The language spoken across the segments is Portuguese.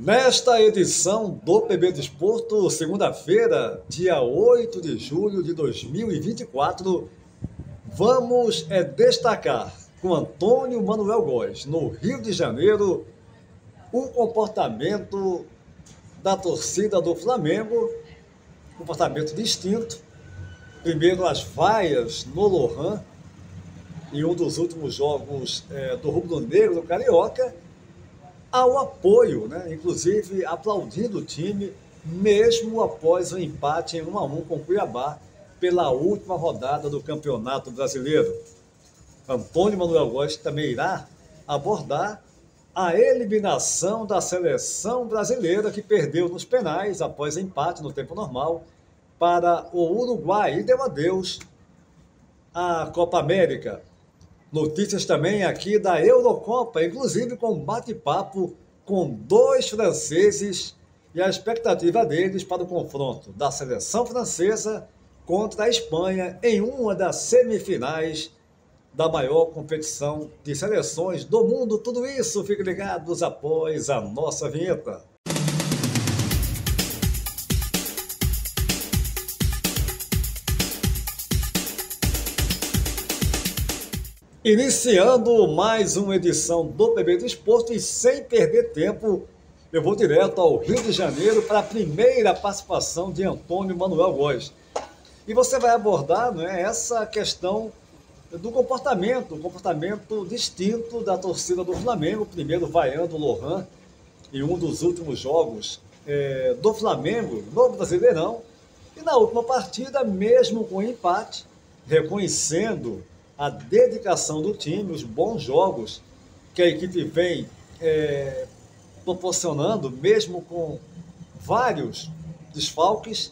Nesta edição do PB Desporto, segunda-feira, dia 8 de julho de 2024, vamos destacar com Antônio Manuel Góes, no Rio de Janeiro, o comportamento da torcida do Flamengo, comportamento distinto. Primeiro, as vaias no Lohan, em um dos últimos jogos do rubro-negro do Carioca, ao apoio, inclusive aplaudindo o time, mesmo após o empate em 1-1 com o Cuiabá, pela última rodada do Campeonato Brasileiro. Antônio Manuel Góes também irá abordar a eliminação da seleção brasileira, que perdeu nos penais após empate no tempo normal para o Uruguai e deu adeus à Copa América. Notícias também aqui da Eurocopa, inclusive com um bate-papo com dois franceses e a expectativa deles para o confronto da seleção francesa contra a Espanha em uma das semifinais da maior competição de seleções do mundo. Tudo isso, fiquem ligados após a nossa vinheta. Iniciando mais uma edição do PB Desporto e sem perder tempo, eu vou direto ao Rio de Janeiro para a primeira participação de Antônio Manuel Góes. E você vai abordar essa questão do comportamento distinto da torcida do Flamengo, primeiro vaiando o Lohan em um dos últimos jogos do Flamengo no Brasileirão, e na última partida, mesmo com empate, reconhecendo a dedicação do time, os bons jogos que a equipe vem proporcionando, mesmo com vários desfalques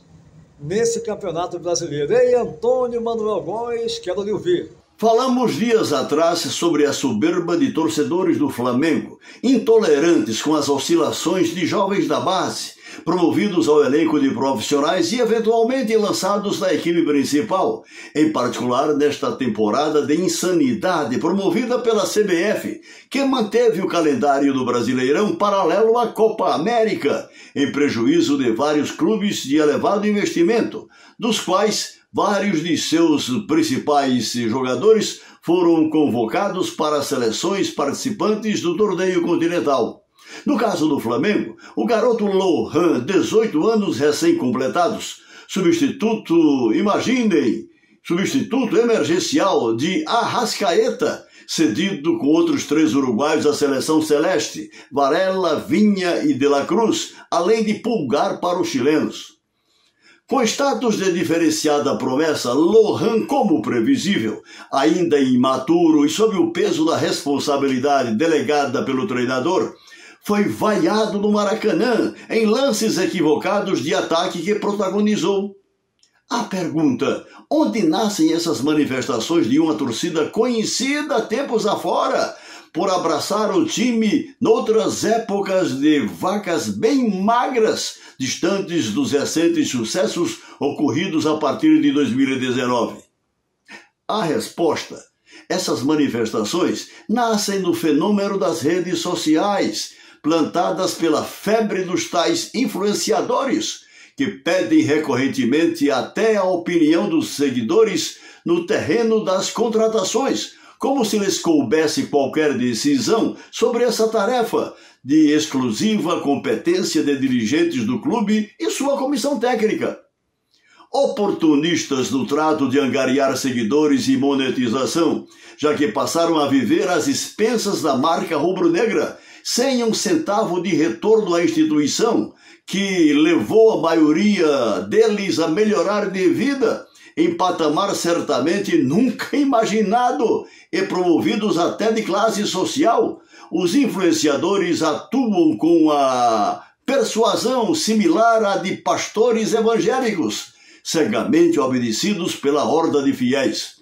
nesse Campeonato Brasileiro. Ei, Antônio Manuel Góes, quero lhe ouvir. Falamos dias atrás sobre a soberba de torcedores do Flamengo, intolerantes com as oscilações de jovens da base, promovidos ao elenco de profissionais e eventualmente lançados na equipe principal, em particular nesta temporada de insanidade promovida pela CBF, que manteve o calendário do Brasileirão paralelo à Copa América, em prejuízo de vários clubes de elevado investimento, dos quais vários de seus principais jogadores foram convocados para as seleções participantes do torneio continental. No caso do Flamengo, o garoto Lohan, 18 anos recém-completados, substituto emergencial de Arrascaeta, cedido com outros 3 uruguaios à seleção celeste, Varela, Vinha e De La Cruz, além de Pulgar para os chilenos. Com status de diferenciada promessa, Lohan, como previsível, ainda imaturo e sob o peso da responsabilidade delegada pelo treinador, foi vaiado no Maracanã em lances equivocados de ataque que protagonizou. A pergunta: onde nascem essas manifestações de uma torcida conhecida tempos afora por abraçar o time noutras épocas de vacas bem magras, distantes dos recentes sucessos ocorridos a partir de 2019? A resposta: essas manifestações nascem do fenômeno das redes sociais, plantadas pela febre dos tais influenciadores, que pedem recorrentemente até a opinião dos seguidores no terreno das contratações, como se lhes coubesse qualquer decisão sobre essa tarefa de exclusiva competência de dirigentes do clube e sua comissão técnica. Oportunistas no trato de angariar seguidores e monetização, já que passaram a viver às expensas da marca rubro-negra, sem um centavo de retorno à instituição, que levou a maioria deles a melhorar de vida, em patamar certamente nunca imaginado e promovidos até de classe social. Os influenciadores atuam com a persuasão similar à de pastores evangélicos, cegamente obedecidos pela horda de fiéis.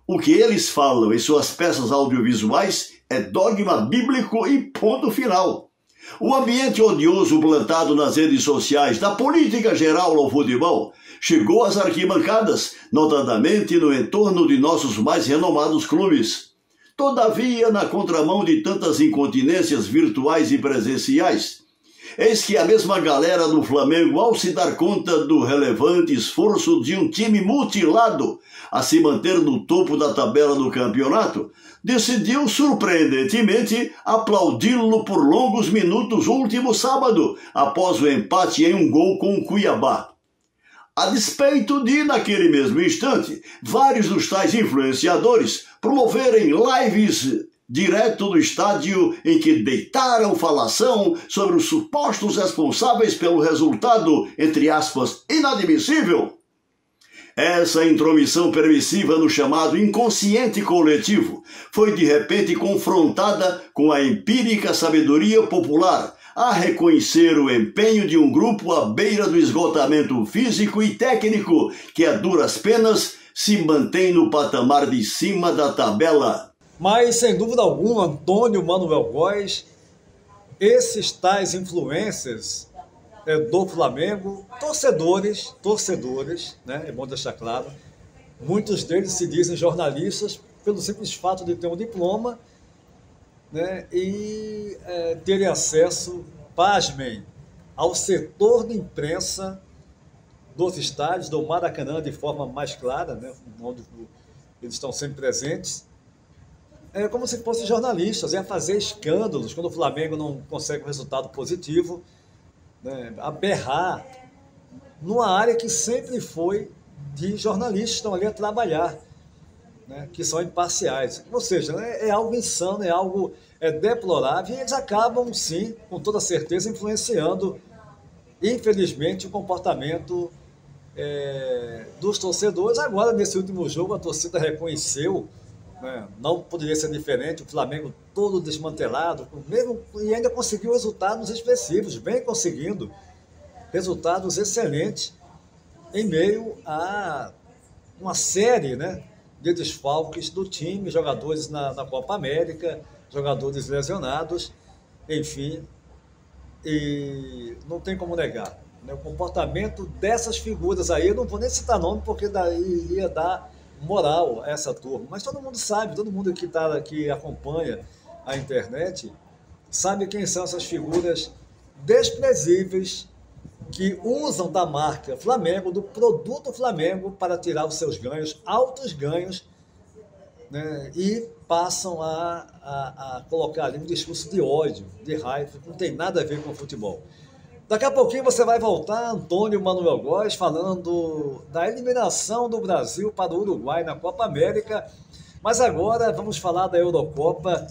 O que eles falam em suas peças audiovisuais é dogma bíblico e ponto final. O ambiente odioso plantado nas redes sociais da política geral ao futebol chegou às arquibancadas, notadamente no entorno de nossos mais renomados clubes. Todavia, na contramão de tantas incontinências virtuais e presenciais, Eis que a mesma galera do Flamengo, ao se dar conta do relevante esforço de um time mutilado a se manter no topo da tabela do campeonato, decidiu surpreendentemente aplaudi-lo por longos minutos último sábado, após o empate em 1-1 com o Cuiabá. A despeito de, naquele mesmo instante, vários dos tais influenciadores promoverem lives direto do estádio em que deitaram falação sobre os supostos responsáveis pelo resultado, entre aspas, inadmissível. Essa intromissão permissiva no chamado inconsciente coletivo foi de repente confrontada com a empírica sabedoria popular, a reconhecer o empenho de um grupo à beira do esgotamento físico e técnico que, a duras penas, se mantém no patamar de cima da tabela. Mas, sem dúvida alguma, Antônio Manuel Góes, esses tais influencers do Flamengo, torcedores, né? É bom deixar claro, muitos deles se dizem jornalistas pelo simples fato de ter um diploma, né, e terem acesso, pasmem, ao setor de imprensa dos estádios, do Maracanã de forma mais clara, né, onde eles estão sempre presentes, como se fossem jornalistas, a fazer escândalos quando o Flamengo não consegue um resultado positivo, né, a berrar numa área que sempre foi de jornalistas que estão ali a trabalhar, né, que são imparciais. Ou seja, é algo insano, é algo deplorável, e eles acabam, sim, com toda certeza, influenciando, infelizmente, o comportamento dos torcedores. Agora, nesse último jogo, a torcida reconheceu, né, não poderia ser diferente, o Flamengo todo desmantelado, e ainda conseguiu resultados expressivos, vem conseguindo resultados excelentes, em meio a uma série, né, de desfalques do time, jogadores na Copa América, jogadores lesionados, enfim, e não tem como negar, né, o comportamento dessas figuras aí. Eu não vou nem citar nome, porque daí ia dar moral a essa turma, mas todo mundo sabe, todo mundo que acompanha a internet sabe quem são essas figuras desprezíveis que usam da marca Flamengo, do produto Flamengo, para tirar os seus ganhos, altos ganhos, né, e passam a colocar ali um discurso de ódio, de raiva, que não tem nada a ver com o futebol. Daqui a pouquinho você vai voltar, Antônio Manuel Góes, falando da eliminação do Brasil para o Uruguai na Copa América, mas agora vamos falar da Eurocopa.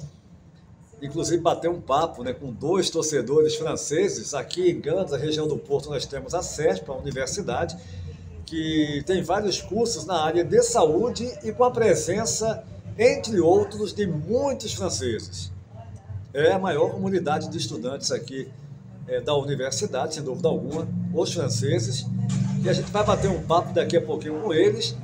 Inclusive bater um papo, né, com dois torcedores franceses. Aqui em Gans, na região do Porto, nós temos a CESP, a universidade, que tem vários cursos na área de saúde e com a presença, entre outros, de muitos franceses. É a maior comunidade de estudantes aqui da universidade, sem dúvida alguma, os franceses. E a gente vai bater um papo daqui a pouquinho com eles,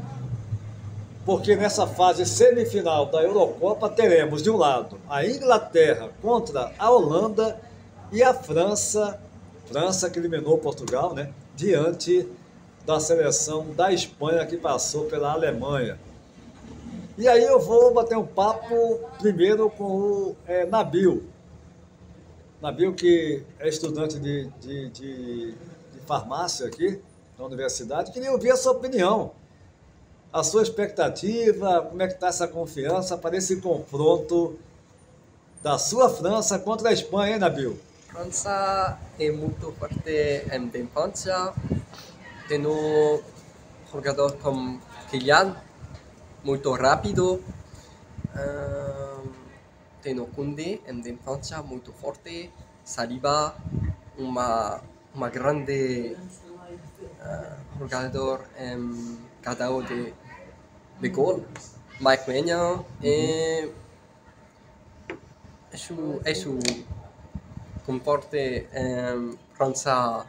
porque nessa fase semifinal da Eurocopa teremos, de um lado, a Inglaterra contra a Holanda e a França que eliminou Portugal, né, diante da seleção da Espanha, que passou pela Alemanha. E aí eu vou bater um papo primeiro com o Nabil. Nabil, que é estudante de farmácia aqui na universidade, queria ouvir a sua opinião, a sua expectativa, como é que está essa confiança para esse confronto da sua França contra a Espanha, hein, Nabil? França é muito forte em defesa, tem um jogador como Kylian, muito rápido, tem o Koundé em defesa, muito forte, Saliba, uma grande jogador em cada de gol, Mike Maignan, e isso comporta França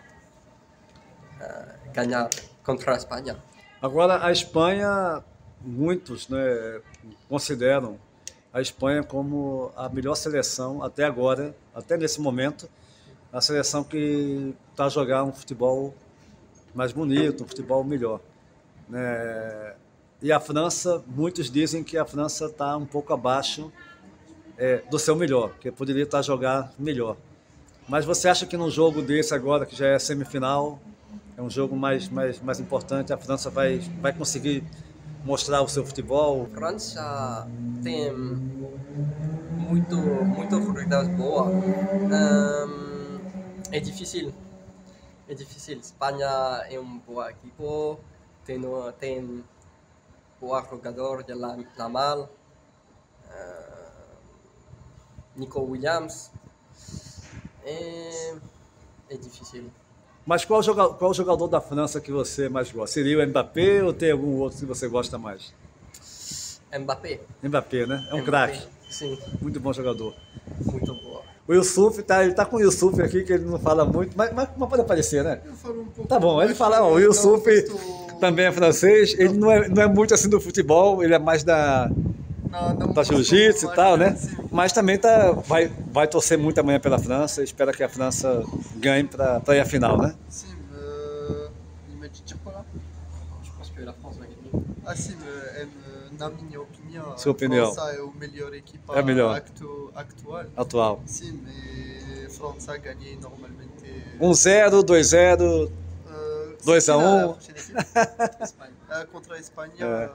ganhar contra a Espanha. Agora, a Espanha, muitos, né, consideram a Espanha como a melhor seleção até agora, até nesse momento, a seleção que está a jogar um futebol mais bonito, um futebol melhor, né? E a França, muitos dizem que a França está um pouco abaixo do seu melhor, que poderia estar a jogar melhor. Mas você acha que num jogo desse agora, que já é semifinal, é um jogo mais importante, a França vai conseguir mostrar o seu futebol? A França tem muitos jogadores boas. É difícil. Espanha é um bom equipo, tem bom jogador de Lamal, Nico Williams. É difícil. Mas qual jogador da França que você mais gosta? Seria o Mbappé ou tem algum outro que você gosta mais? Mbappé. Mbappé, né? É um Mbappé, craque. Sim, Muito bom jogador. muito boa. O Yusuf, ele tá com o Yusuf aqui, que ele não fala muito, mas pode aparecer, né? Eu falo um pouco. Tá bom, ele fala, ó, o Yusuf também é francês, ele não é muito assim do futebol, ele é mais da jiu-jitsu e tal, né? Mas também vai torcer muito amanhã pela França, espera que a França ganhe para ir à final, né? Sim, il m'a dit chocolat. Je pense que la France va gagner. Ah, sim, na minha opinião, Sua opinião. a França é a melhor equipa É a melhor. atual. Atual. Sim, mas a França ganha normalmente 1-0, 2-0, 2-1. Contra a Espanha,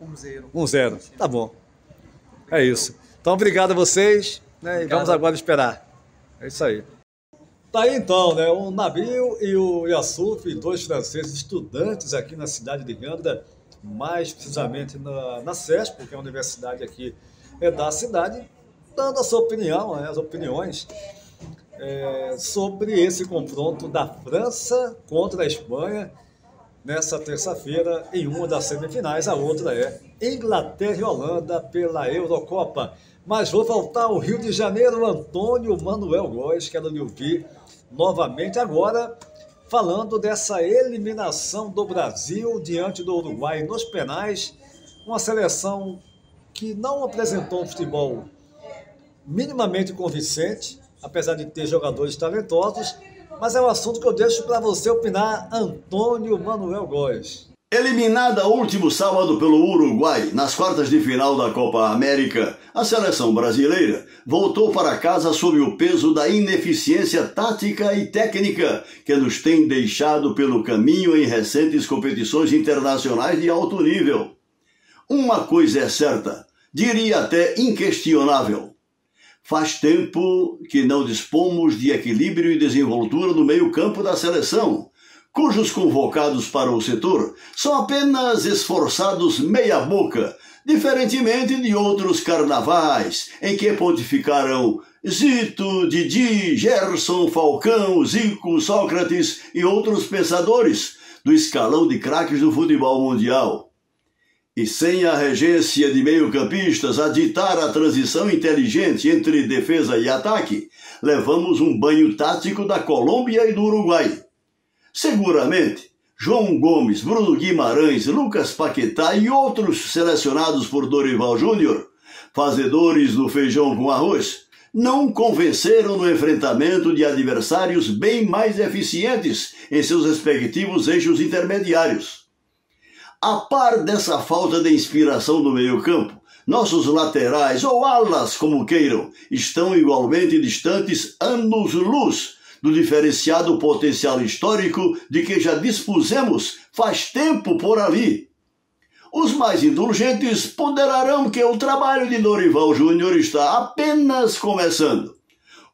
1-0. 1-0. Tá bom. É isso. Então, obrigado a vocês, né? E vamos agora esperar. É isso aí. Tá aí então, né? O Nabil e o Yusuf, dois franceses estudantes aqui na cidade de Gândara, mais precisamente na CESP, que é a universidade aqui da cidade, dando a sua opinião, né? As opiniões sobre esse confronto da França contra a Espanha nessa terça-feira em uma das semifinais. A outra é Inglaterra e Holanda pela Eurocopa. Mas vou voltar ao Rio de Janeiro, Antônio Manuel Góes, quero lhe ouvir novamente agora, falando dessa eliminação do Brasil diante do Uruguai nos penais, uma seleção que não apresentou um futebol minimamente convincente, apesar de ter jogadores talentosos, mas é um assunto que eu deixo para você opinar, Antônio Manuel Góes. Eliminada último sábado pelo Uruguai nas quartas de final da Copa América, a seleção brasileira voltou para casa sob o peso da ineficiência tática e técnica que nos tem deixado pelo caminho em recentes competições internacionais de alto nível. Uma coisa é certa, diria até inquestionável. Faz tempo que não dispomos de equilíbrio e desenvoltura no meio-campo da seleção, cujos convocados para o setor são apenas esforçados meia-boca, diferentemente de outros carnavais, em que pontificaram Zito, Didi, Gerson, Falcão, Zico, Sócrates e outros pensadores do escalão de craques do futebol mundial. E sem a regência de meio-campistas a ditar a transição inteligente entre defesa e ataque, levamos um banho tático da Colômbia e do Uruguai. Seguramente, João Gomes, Bruno Guimarães, Lucas Paquetá e outros selecionados por Dorival Júnior, fazedores do feijão com arroz, não convenceram no enfrentamento de adversários bem mais eficientes em seus respectivos eixos intermediários. A par dessa falta de inspiração no meio-campo, nossos laterais, ou alas como queiram, estão igualmente distantes anos-luz do diferenciado potencial histórico de que já dispusemos faz tempo por ali. Os mais indulgentes ponderarão que o trabalho de Dorival Júnior está apenas começando.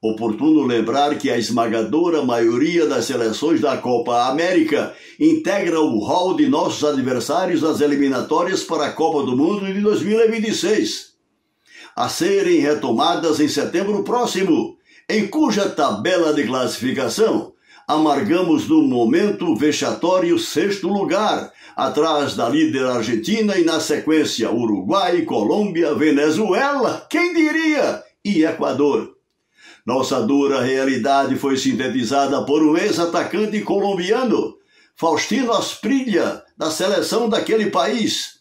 Oportuno lembrar que a esmagadora maioria das seleções da Copa América integra o hall de nossos adversários nas eliminatórias para a Copa do Mundo de 2026, a serem retomadas em setembro próximo, em cuja tabela de classificação amargamos no momento vexatório 6º lugar, atrás da líder Argentina e na sequência Uruguai, Colômbia, Venezuela, quem diria, e Equador. Nossa dura realidade foi sintetizada por um ex-atacante colombiano, Faustino Asprilla, da seleção daquele país,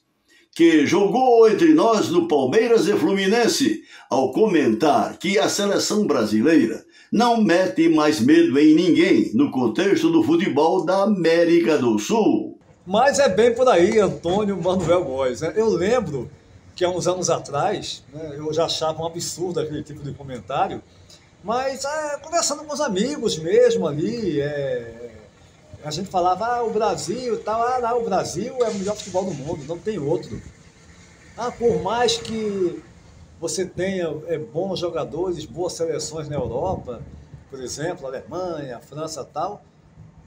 que jogou entre nós no Palmeiras e Fluminense, ao comentar que a seleção brasileira não mete mais medo em ninguém no contexto do futebol da América do Sul. Mas é bem por aí, Antônio Manuel Góes, né? Eu lembro que há uns anos atrás, né, eu já achava um absurdo aquele tipo de comentário, Mas conversando com os amigos mesmo ali, a gente falava, o Brasil e tal, não, o Brasil é o melhor futebol do mundo, não tem outro. Por mais que você tenha bons jogadores, boas seleções na Europa, por exemplo, Alemanha, França e tal,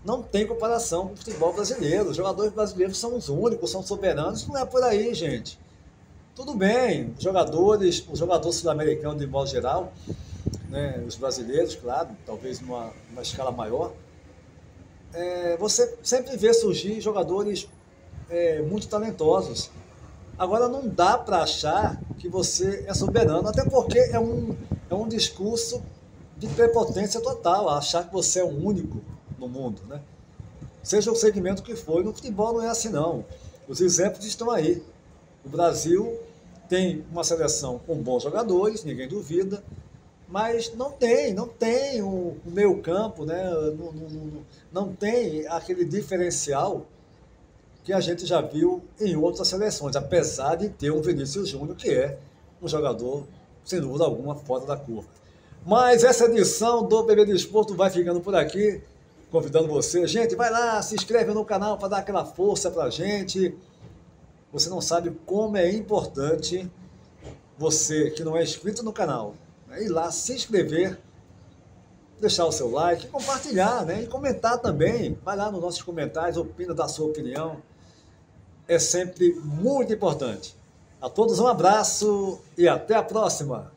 não tem comparação com o futebol brasileiro. Os jogadores brasileiros são os únicos, são soberanos, não é por aí, gente. Tudo bem, os jogadores sul-americanos de modo geral, né, os brasileiros, claro, talvez numa escala maior, você sempre vê surgir jogadores muito talentosos. Agora não dá para achar que você é soberano, até porque é um discurso de prepotência total, achar que você é o único no mundo, né? Seja o segmento que for, no futebol não é assim não. Os exemplos estão aí. O Brasil tem uma seleção com bons jogadores, ninguém duvida, mas não tem o meio campo, né? Não tem aquele diferencial que a gente já viu em outras seleções, apesar de ter um Vinícius Júnior, que é um jogador, sem dúvida alguma, fora da curva. Mas essa edição do PB Desporto vai ficando por aqui, convidando você. Gente, vai lá, se inscreve no canal para dar aquela força para a gente. Você não sabe como é importante você que não é inscrito no canal, ir lá, se inscrever, deixar o seu like, compartilhar, né? E comentar também. Vai lá nos nossos comentários, opina da sua opinião. É sempre muito importante. A todos um abraço e até a próxima.